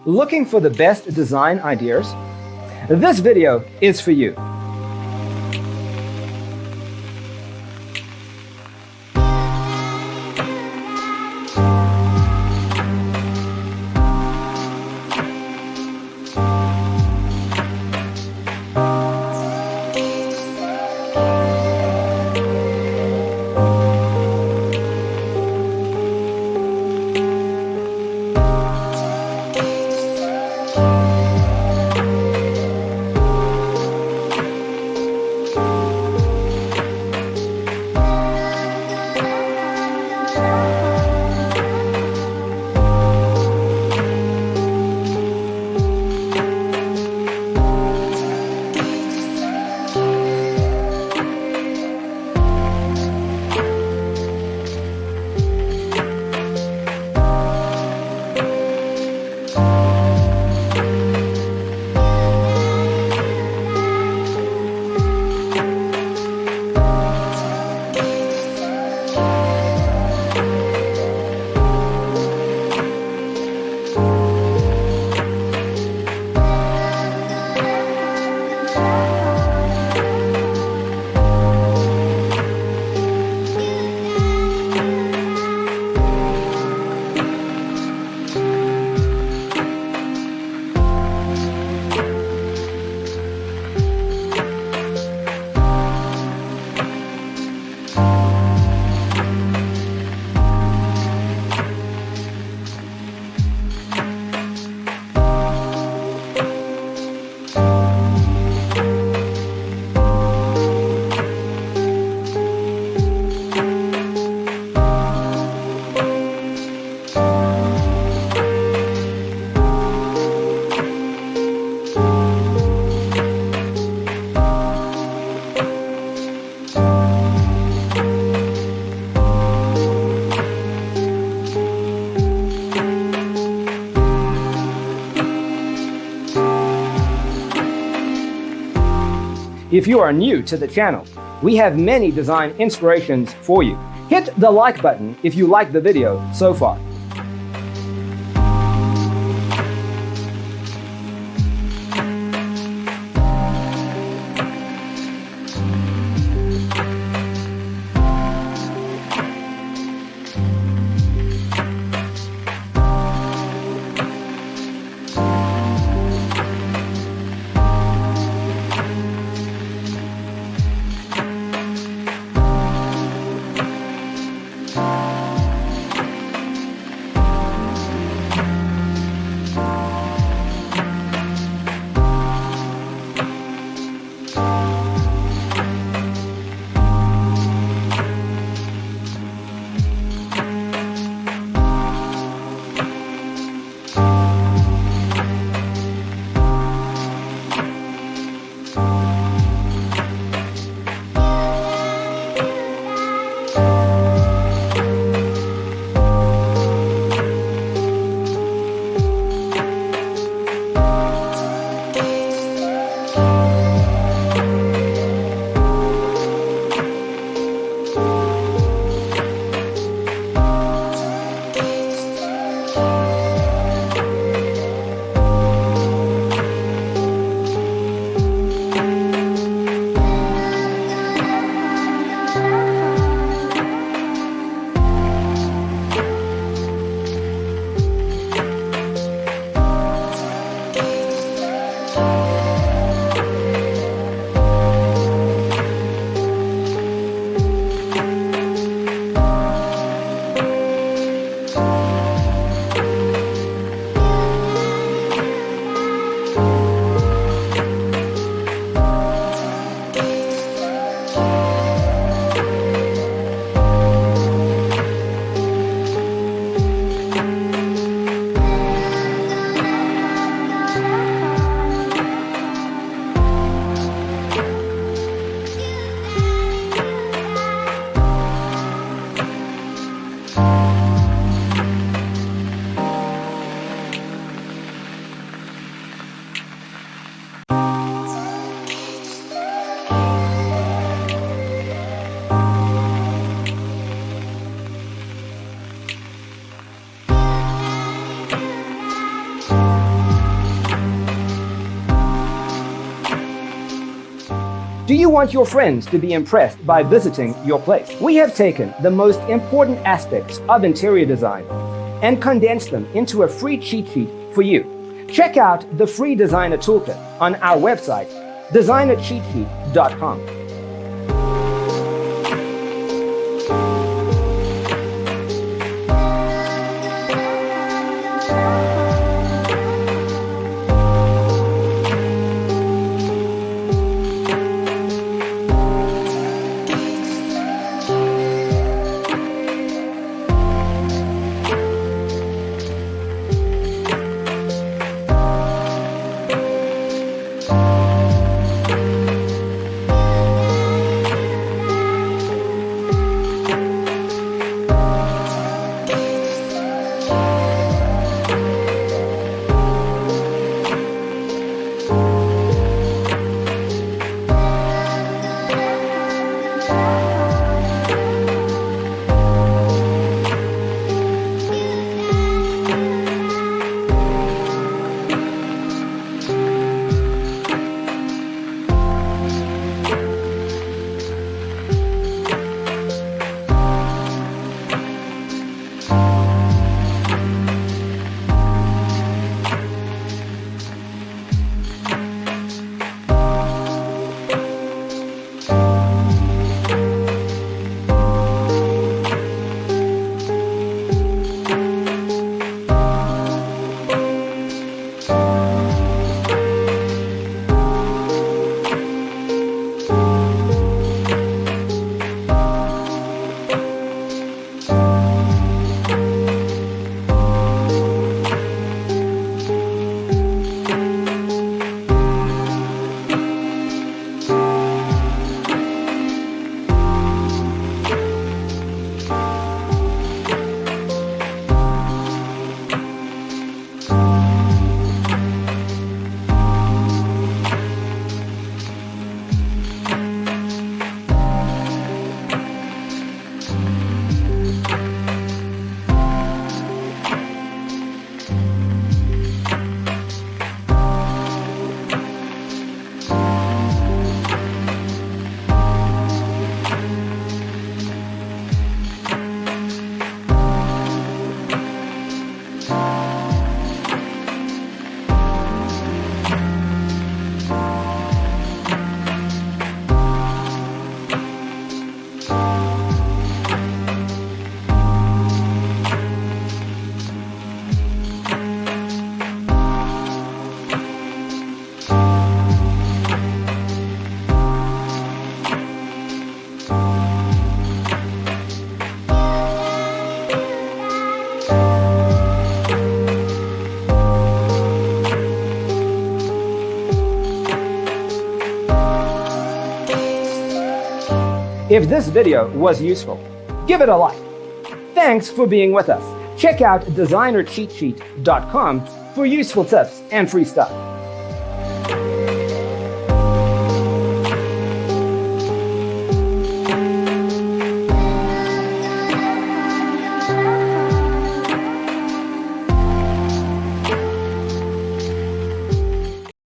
Looking for the best design ideas? This video is for you. If you are new to the channel, we have many design inspirations for you. Hit the like button if you like the video so far. Do you want your friends to be impressed by visiting your place? We have taken the most important aspects of interior design and condensed them into a free cheat sheet for you. Check out the free designer toolkit on our website, designercheatsheet.com. If this video was useful, give it a like. Thanks for being with us. Check out designercheatsheet.com for useful tips and free stuff.